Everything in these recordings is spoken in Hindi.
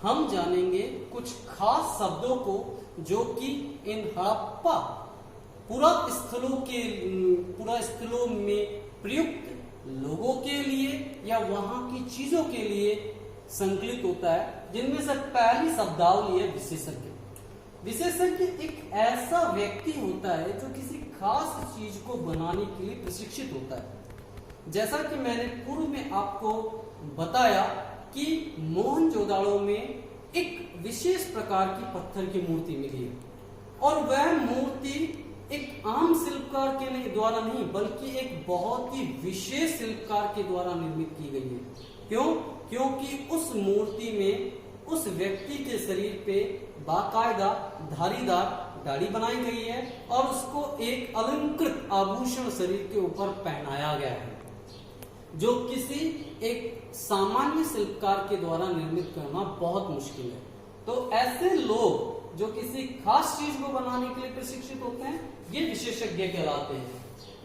हम जानेंगे कुछ खास शब्दों को जो कि इन हड़प्पा पुरास्थलों में प्रयुक्त लोगों के लिए या वहां की चीजों के लिए संकलित होता है, जिनमें से पहली शब्दावली है विशेषज्ञ। विशेषज्ञ एक ऐसा व्यक्ति होता है जो किसी खास चीज को बनाने के लिए प्रशिक्षित होता है। जैसा कि मैंने पूर्व में आपको बताया कि मोहनजोदाड़ो में एक विशेष प्रकार की पत्थर की मूर्ति मिली है और वह मूर्ति एक आम शिल्पकार के द्वारा नहीं बल्कि एक बहुत ही विशेष शिल्पकार के द्वारा निर्मित की गई है। क्यों? क्योंकि उस मूर्ति में उस व्यक्ति के शरीर पे बाकायदा धारीदार दाढ़ी बनाई गई है और उसको एक अलंकृत आभूषण शरीर के ऊपर पहनाया गया है, जो किसी एक सामान्य शिल्पकार के द्वारा निर्मित करना बहुत मुश्किल है। तो ऐसे लोग जो किसी खास चीज को बनाने के लिए प्रशिक्षित होते हैं, ये विशेषज्ञ कहलाते हैं।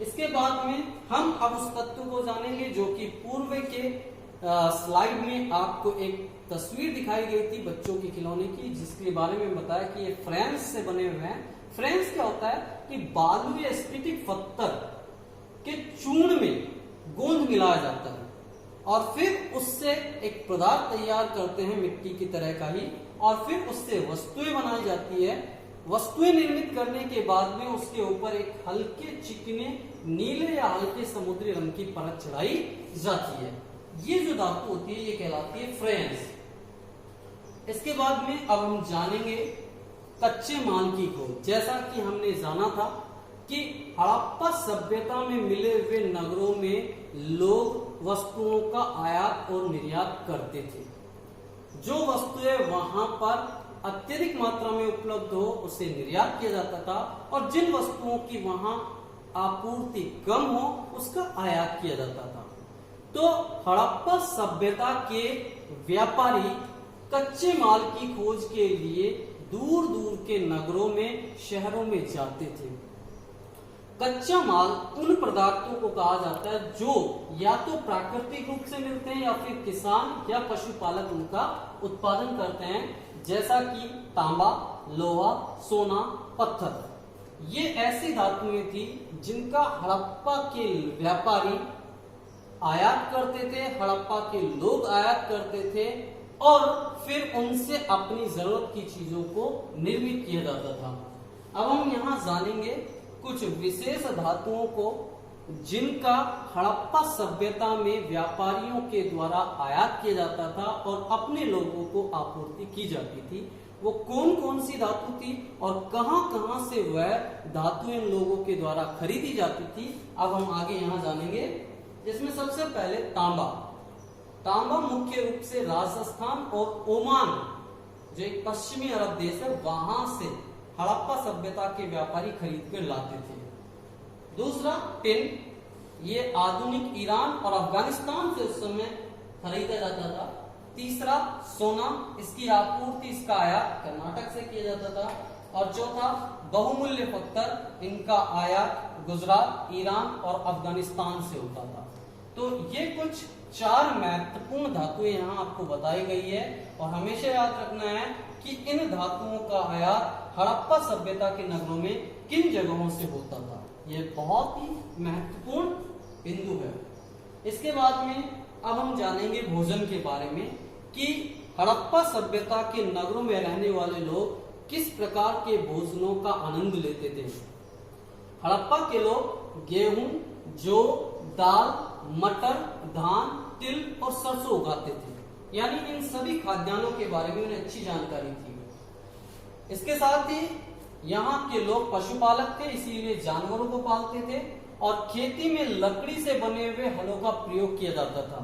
इसके बाद में हम अब उस तत्व को जानेंगे जो कि पूर्व के स्लाइड में आपको एक तस्वीर दिखाई गई थी बच्चों के खिलौने की, जिसके बारे में बताया कि ये फ्रेंच से बने हुए हैं। फ्रेंच क्या होता है कि बालू या स्फटिक पत्थर के चूर्ण में गोंद मिलाया जाता है और फिर उससे एक पदार्थ तैयार करते हैं मिट्टी की तरह का ही, और फिर उससे वस्तुएं बनाई जाती है। वस्तुएं निर्मित करने के बाद में उसके ऊपर एक हल्के चिकने नीले या हल्के समुद्री रंग की परत चढ़ाई जाती है। ये जो धातु होती है ये कहलाती है फ्रेंच। इसके बाद में अब हम जानेंगे कच्चे माल की खोज। जैसा कि हमने जाना था कि हड़प्पा सभ्यता में मिले हुए नगरों में लोग वस्तुओं का आयात और निर्यात करते थे। जो वस्तुएं वहां पर अत्यधिक मात्रा में उपलब्ध हो उसे निर्यात किया जाता था और जिन वस्तुओं की वहां आपूर्ति कम हो उसका आयात किया जाता था। तो हड़प्पा सभ्यता के व्यापारी कच्चे माल की खोज के लिए दूर दूर के नगरों में शहरों में जाते थे। कच्चा माल उन पदार्थों को कहा जाता है जो या तो प्राकृतिक रूप से मिलते हैं या फिर किसान या पशुपालक उनका उत्पादन करते हैं, जैसा कि तांबा, लोहा, सोना, पत्थर। ये ऐसी धातुएं थी जिनका हड़प्पा के व्यापारी आयात करते थे, हड़प्पा के लोग आयात करते थे और फिर उनसे अपनी जरूरत की चीजों को निर्मित किया जाता था। अब हम यहाँ जानेंगे कुछ विशेष धातुओं को जिनका हड़प्पा सभ्यता में व्यापारियों के द्वारा आयात किया जाता था और अपने लोगों को आपूर्ति की जाती थी। वो कौन कौन सी धातु थी और कहां कहां से वह धातु इन लोगों के द्वारा खरीदी जाती थी, अब हम आगे यहाँ जानेंगे। इसमें सबसे पहले तांबा। तांबा मुख्य रूप से राजस्थान और ओमान, जो एक पश्चिमी अरब देश है, वहां से हड़प्पा सभ्यता के व्यापारी खरीद कर लाते थे। दूसरा टिन, ये आधुनिक ईरान और अफगानिस्तान से उस समय खरीदा जाता था। तीसरा सोना, इसकी आपूर्ति, इसका आयात कर्नाटक से किया जाता था। और चौथा बहुमूल्य पत्थर, इनका आयात गुजरात, ईरान और अफगानिस्तान से होता था। तो ये कुछ 4 महत्वपूर्ण धातुएं यहाँ आपको बताई गई है और हमेशा याद रखना है कि इन धातुओं का आयात हड़प्पा सभ्यता के नगरों में किन जगहों से होता था। यह बहुत ही महत्वपूर्ण बिंदु है। इसके बाद में अब हम जानेंगे भोजन के बारे में कि हड़प्पा सभ्यता के नगरों में रहने वाले लोग किस प्रकार के भोजनों का आनंद लेते थे। हड़प्पा के लोग गेहूं, जौ, दाल, मटर, धान, तिल और सरसों उगाते थे, यानी इन सभी खाद्यान्नों के बारे में उन्हें अच्छी जानकारी थी। इसके साथ ही यहाँ के लोग पशुपालक थे, इसीलिए जानवरों को पालते थे और खेती में लकड़ी से बने हुए हलों का प्रयोग किया जाता था।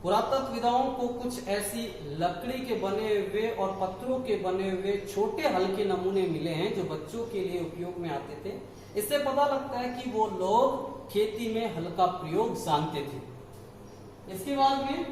पुरातत्वविदाओं को कुछ ऐसी लकड़ी के बने हुए और पत्थरों के बने हुए छोटे हल के नमूने मिले हैं जो बच्चों के लिए उपयोग में आते थे। इससे पता लगता है कि वो लोग खेती में हल का प्रयोग जानते थे। इसके बाद में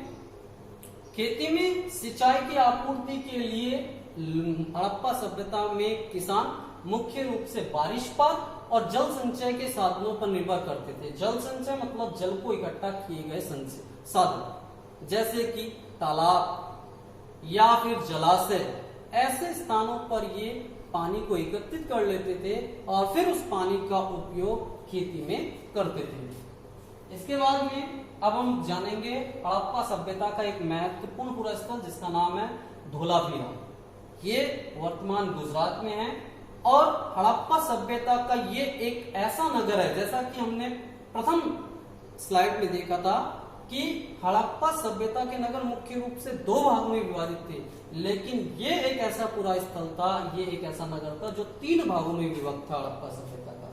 खेती में सिंचाई की आपूर्ति के लिए हड़प्पा सभ्यता में किसान मुख्य रूप से बारिशपात और जल संचय के साधनों पर निर्भर करते थे। जल संचय मतलब जल को इकट्ठा किए गए साधन, जैसे कि तालाब, या फिर जलाशय, ऐसे स्थानों पर ये पानी को एकत्रित कर लेते थे और फिर उस पानी का उपयोग खेती में करते थे। इसके बाद में अब हम जानेंगे हड़प्पा सभ्यता का एक महत्वपूर्ण पूरा स्थल जिसका नाम है धोलावीरा। ये वर्तमान गुजरात में है और हड़प्पा सभ्यता का ये एक ऐसा नगर है, जैसा कि हमने प्रथम स्लाइड में देखा था कि हड़प्पा सभ्यता के नगर मुख्य रूप से दो भागों में विभाजित थे, लेकिन ये एक ऐसा पूरा स्थल था, ये एक ऐसा नगर था जो 3 भागों में विभक्त था हड़प्पा सभ्यता का।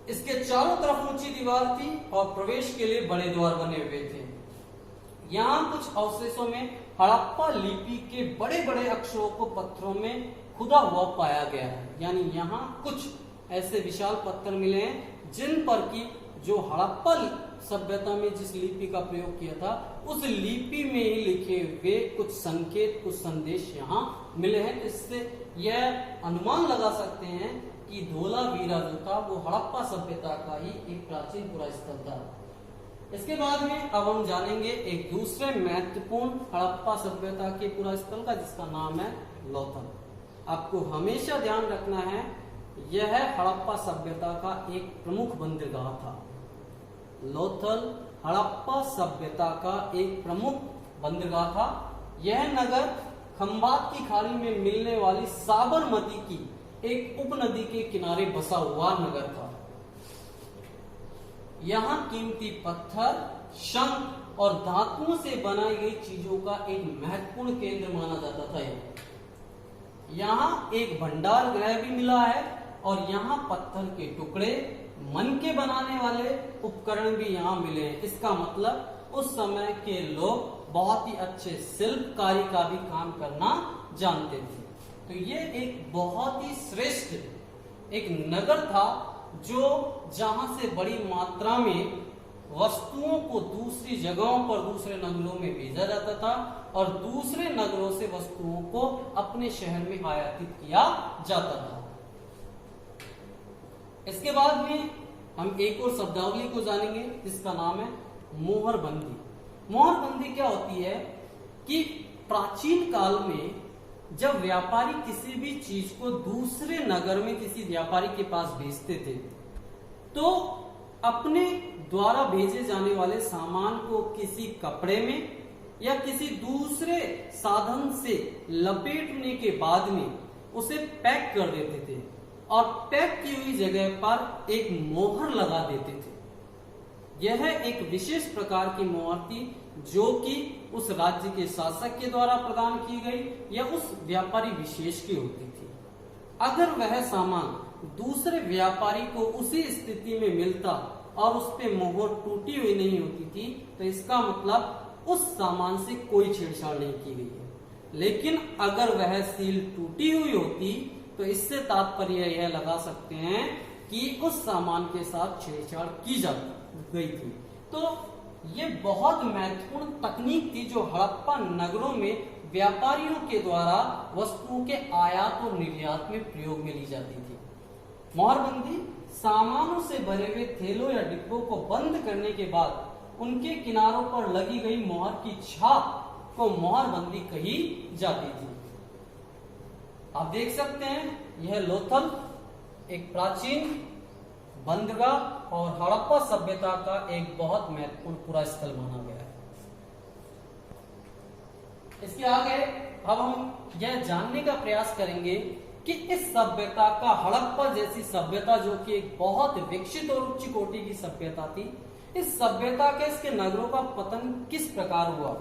इसके चारों तरफ ऊंची दीवार थी और प्रवेश के लिए बड़े द्वार बने हुए थे। यहाँ कुछ अवशेषों में हड़प्पा लिपि के बड़े बड़े अक्षरों को पत्थरों में खुदा हुआ पाया गया है, यानी यहाँ कुछ ऐसे विशाल पत्थर मिले हैं जिन पर की जो हड़प्पा सभ्यता में जिस लिपि का प्रयोग किया था उस लिपि में ही लिखे हुए कुछ संकेत, कुछ संदेश यहाँ मिले हैं। इससे यह अनुमान लगा सकते हैं कि धोलावीरा जो था वो हड़प्पा सभ्यता का ही एक प्राचीन पुरा स्थल था। इसके बाद में अब हम जानेंगे एक दूसरे महत्वपूर्ण हड़प्पा सभ्यता के पुरा स्थल का जिसका नाम है लोथल। आपको हमेशा ध्यान रखना है यह हड़प्पा सभ्यता का एक प्रमुख बंदरगाह था। लोथल हड़प्पा सभ्यता का एक प्रमुख बंदरगाह था। यह नगर खंबात की खाड़ी में मिलने वाली साबरमती की एक उपनदी के किनारे बसा हुआ नगर था। यहाँ कीमती पत्थर, शंख और धातुओं से बनाई गई चीजों का एक महत्वपूर्ण केंद्र माना जाता था। यहाँ एक भंडार गृह भी मिला है और यहाँ पत्थर के टुकड़े, मन के बनाने वाले उपकरण भी यहाँ मिले हैं। इसका मतलब उस समय के लोग बहुत ही अच्छे शिल्पकारी का भी काम करना जानते थे। तो ये एक बहुत ही श्रेष्ठ एक नगर था जो जहां से बड़ी मात्रा में वस्तुओं को दूसरी जगहों पर दूसरे नगरों में भेजा जाता था और दूसरे नगरों से वस्तुओं को अपने शहर में आयातित किया जाता था। इसके बाद में हम एक और शब्दावली को जानेंगे जिसका नाम है मोहरबंदी। मोहरबंदी क्या होती है कि प्राचीन काल में जब व्यापारी किसी भी चीज को दूसरे नगर में किसी व्यापारी के पास भेजते थे तो अपने द्वारा भेजे जाने वाले सामान को किसी कपड़े में या किसी दूसरे साधन से लपेटने के बाद में उसे पैक कर देते थे और पैक की हुई जगह पर एक मोहर लगा देते थे। यह एक विशेष प्रकार की मोहर थी जो कि उस राज्य के शासक के द्वारा प्रदान की गई या उस व्यापारी विशेष की होती थी। अगर वह सामान दूसरे व्यापारी को उसी स्थिति में मिलता और उस पे मोहर टूटी हुई नहीं होती थी तो इसका मतलब उस सामान से कोई छेड़छाड़ नहीं की गई है। लेकिन अगर वह सील टूटी हुई होती तो इससे तात्पर्य यह लगा सकते हैं कि उस सामान के साथ छेड़छाड़ की जा गई थी। तो ये बहुत महत्वपूर्ण तकनीक थी जो हड़प्पा नगरों में व्यापारियों के द्वारा वस्तुओं के आयात और निर्यात में प्रयोग में ली जाती थी। मोहरबंदी सामानों से भरे हुए थैलों या डिब्बों को बंद करने के बाद उनके किनारों पर लगी गई मोहर की छाप को मोहरबंदी कही जाती थी। आप देख सकते हैं यह लोथल एक प्राचीन बंदरगाह और हड़प्पा सभ्यता का एक बहुत महत्वपूर्ण पूरा स्थल माना गया है। इसके आगे अब हम यह जानने का प्रयास करेंगे कि इस सभ्यता का हड़प्पा जैसी सभ्यता जो कि एक बहुत विकसित और उच्च कोटि की सभ्यता थी, इस सभ्यता के इसके नगरों का पतन किस प्रकार हुआ।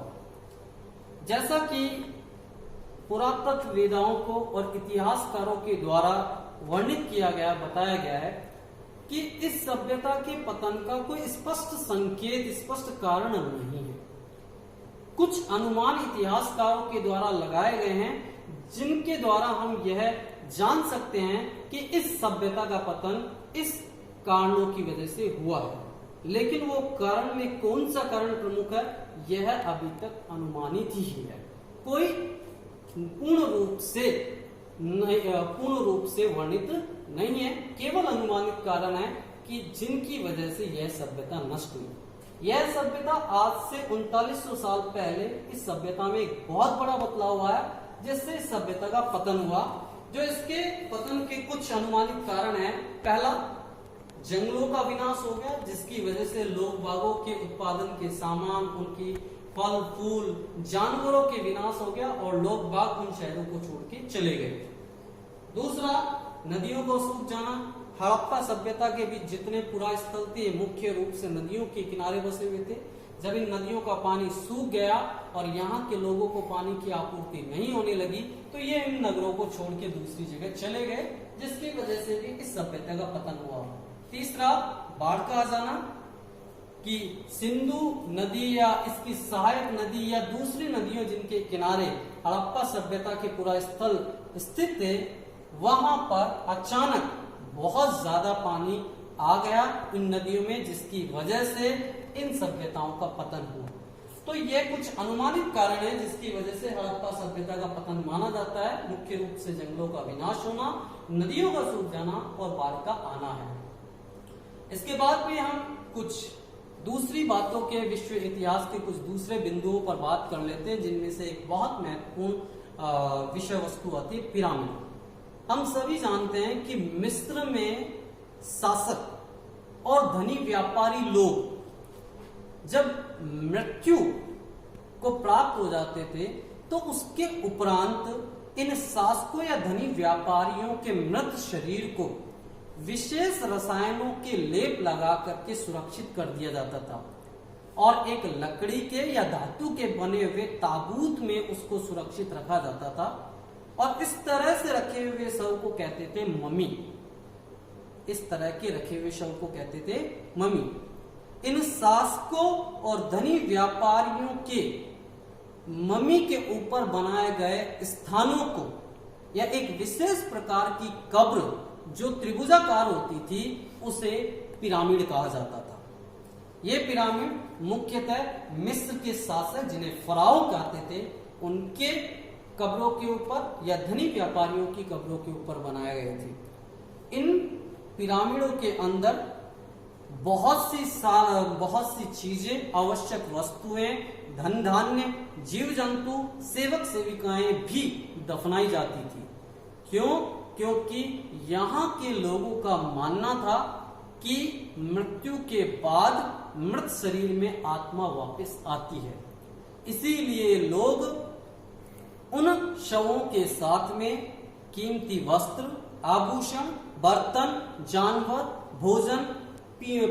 जैसा कि पुरातत्ववेदाओं को और इतिहासकारों के द्वारा वर्णित किया गया, बताया गया है कि इस सभ्यता के पतन का कोई स्पष्ट संकेत, स्पष्ट कारण नहीं है। कुछ अनुमान इतिहासकारों के द्वारा लगाए गए हैं जिनके द्वारा हम यह जान सकते हैं कि इस सभ्यता का पतन इस कारणों की वजह से हुआ है, लेकिन वो कारण में कौन सा कारण प्रमुख है यह अभी तक अनुमानित ही है। कोई पूर्ण रूप से वर्णित नहीं है, केवल अनुमानित कारण है कि जिनकी वजह से यह सभ्यता नष्ट हुई। यह सभ्यता आज से 3900 साल पहले इस सभ्यता में एक बहुत बड़ा बदलाव आया, जिससे इस सभ्यता का पतन हुआ। जो इसके पतन के कुछ अनुमानित कारण हैं। पहला, जंगलों का विनाश हो गया, जिसकी वजह से लोग बागों के उत्पादन के सामान, उनकी फल फूल, जानवरों के विनाश हो गया और लोग बाग उन शहरों को छोड़ के चले गए। दूसरा, नदियों को सूख जाना। हड़प्पा सभ्यता के बीच जितने पुरा स्थल थे मुख्य रूप से नदियों के किनारे बसे हुए थे। जब इन नदियों का पानी सूख गया और यहाँ के लोगों को पानी की आपूर्ति नहीं होने लगी, तो ये इन नगरों को छोड़ के दूसरी जगह चले गए, जिसकी वजह से भी इस सभ्यता का पतन हुआ। तीसरा, बाढ़ का आ जाना, कि सिंधु नदी या इसकी सहायक नदी या दूसरी नदियों जिनके किनारे हड़प्पा सभ्यता के पुरा स्थल स्थित थे, वहां पर अचानक बहुत ज्यादा पानी आ गया इन नदियों में, जिसकी वजह से इन सभ्यताओं का पतन हुआ। तो ये कुछ अनुमानित कारण है जिसकी वजह से हड़प्पा सभ्यता का पतन माना जाता है। मुख्य रूप से जंगलों का विनाश होना, नदियों का सूख जाना और बाढ़ का आना है। इसके बाद में हम कुछ दूसरी बातों के विश्व इतिहास के कुछ दूसरे बिंदुओं पर बात कर लेते हैं, जिनमें से एक बहुत महत्वपूर्ण विषय वस्तु आती है पिरामिड। हम सभी जानते हैं कि मिस्र में शासक और धनी व्यापारी लोग जब मृत्यु को प्राप्त हो जाते थे, तो उसके उपरांत इन शासकों या धनी व्यापारियों के मृत शरीर को विशेष रसायनों के लेप लगा करके सुरक्षित कर दिया जाता था और एक लकड़ी के या धातु के बने हुए ताबूत में उसको सुरक्षित रखा जाता था और इस तरह से रखे हुए शव को कहते थे मम्मी। इस तरह के रखे हुए शव को कहते थे मम्मी। इन शासकों और धनी व्यापारियों के मम्मी के ऊपर बनाए गए स्थानों को या एक विशेष प्रकार की कब्र जो त्रिभुजाकार होती थी, उसे पिरामिड कहा जाता था। ये पिरामिड मुख्यतः मिस्र के शासक, जिन्हें फराओ कहते थे, उनके कब्रों के ऊपर या धनी व्यापारियों की कब्रों के ऊपर बनाए गए थे। इन पिरामिडों के अंदर बहुत सी चीजें, आवश्यक वस्तुएं, धन धान्य, जीव जंतु, सेवक सेविकाएं भी दफनाई जाती थी। क्यों? क्योंकि यहाँ के लोगों का मानना था कि मृत्यु के बाद मृत शरीर में आत्मा वापस आती है। इसीलिए लोग उन शवों के साथ में कीमती वस्त्र, आभूषण, बर्तन, जानवर, भोजन,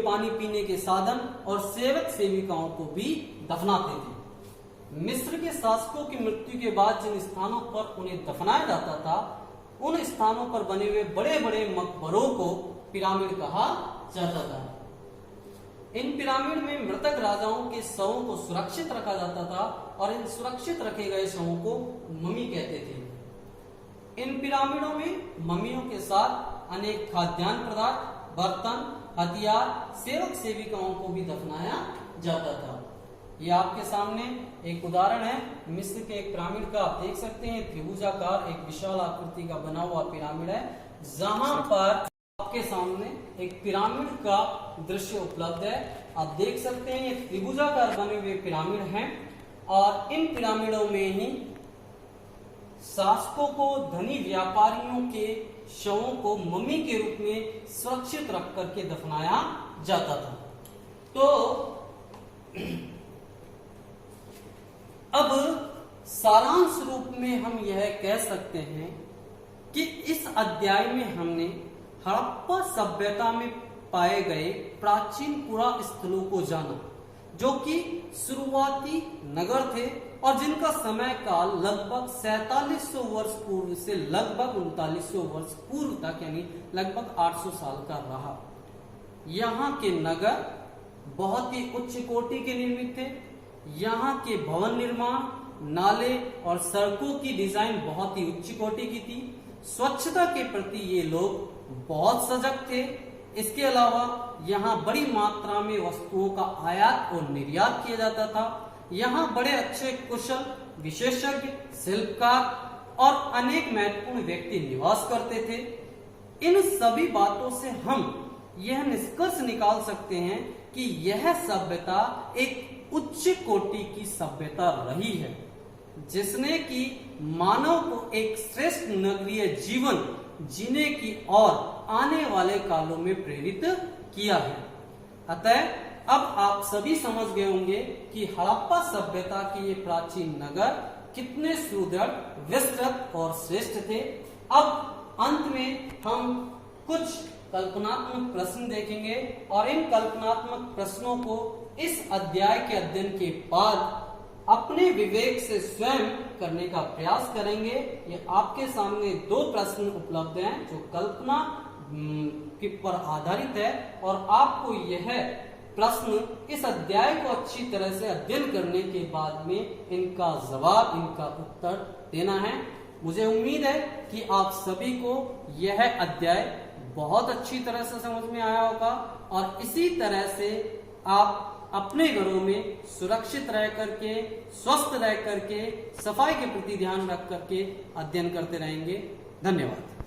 पानी पीने के साधन और सेवक सेविकाओं को भी दफनाते थे। मिस्र के शासकों की मृत्यु के बाद जिन स्थानों पर उन्हें दफनाया जाता था, उन स्थानों पर बने हुए बड़े बड़े मकबरों को पिरामिड कहा जाता था। इन पिरामिड में मृतक राजाओं के शवों को सुरक्षित रखा जाता था और इन सुरक्षित रखे गए शवों को मम्मी कहते थे। इन पिरामिडों में मम्मियों के साथ अनेक खाद्यान्न पदार्थ, बर्तन, हथियार, सेवक सेविकाओं को भी दफनाया जाता था। ये आपके सामने एक उदाहरण है मिस्र के एक पिरामिड का। आप देख सकते हैं त्रिभुजाकार एक विशाल आकृति का बना हुआ पिरामिड है, जहां पर आपके सामने एक पिरामिड का दृश्य उपलब्ध है। आप देख सकते हैं ये त्रिभुजाकार बने हुए पिरामिड हैं और इन पिरामिडों में ही शासकों को, धनी व्यापारियों के शवों को मम्मी के रूप में सुरक्षित रख करके दफनाया जाता था। तो अब सारांश रूप में हम यह कह सकते हैं कि इस अध्याय में हमने हड़प्पा सभ्यता में पाए गए प्राचीन पुरा स्थलों को जाना, जो कि शुरुआती नगर थे और जिनका समय काल लगभग 4700 वर्ष पूर्व से लगभग 3900 वर्ष पूर्व तक, यानी लगभग 800 साल का रहा। यहाँ के नगर बहुत ही उच्च कोटि के निर्मित थे। यहाँ के भवन निर्माण, नाले और सड़कों की डिजाइन बहुत ही उच्च कोटि की थी। स्वच्छता के प्रति ये लोग बहुत सजग थे। इसके अलावा यहाँ बड़ी मात्रा में वस्तुओं का आयात और निर्यात किया जाता था। यहाँ बड़े अच्छे कुशल, विशेषज्ञ, शिल्पकार और अनेक महत्वपूर्ण व्यक्ति निवास करते थे। इन सभी बातों से हम यह निष्कर्ष निकाल सकते हैं कि यह सभ्यता एक उच्च कोटि की सभ्यता रही है, जिसने कि मानव को एक श्रेष्ठ नगरीय जीवन जीने की और आने वाले कालों में प्रेरित किया है। अतः अब आप सभी समझ गए होंगे कि हड़प्पा सभ्यता के ये प्राचीन नगर कितने सुदृढ़, विस्तृत और श्रेष्ठ थे। अब अंत में हम कुछ कल्पनात्मक प्रश्न देखेंगे और इन कल्पनात्मक प्रश्नों को इस अध्याय के अध्ययन के बाद अपने विवेक से स्वयं करने का प्रयास करेंगे। ये आपके सामने 2 प्रश्न उपलब्ध हैं जो कल्पना के पर आधारित है और आपको यह प्रश्न इस अध्याय को अच्छी तरह से अध्ययन करने के बाद में इनका जवाब, इनका उत्तर देना है। मुझे उम्मीद है कि आप सभी को यह अध्याय बहुत अच्छी तरह से समझ में आया होगा और इसी तरह से आप अपने घरों में सुरक्षित रह करके, स्वस्थ रह करके, सफाई के प्रति ध्यान रख करके अध्ययन करते रहेंगे। धन्यवाद।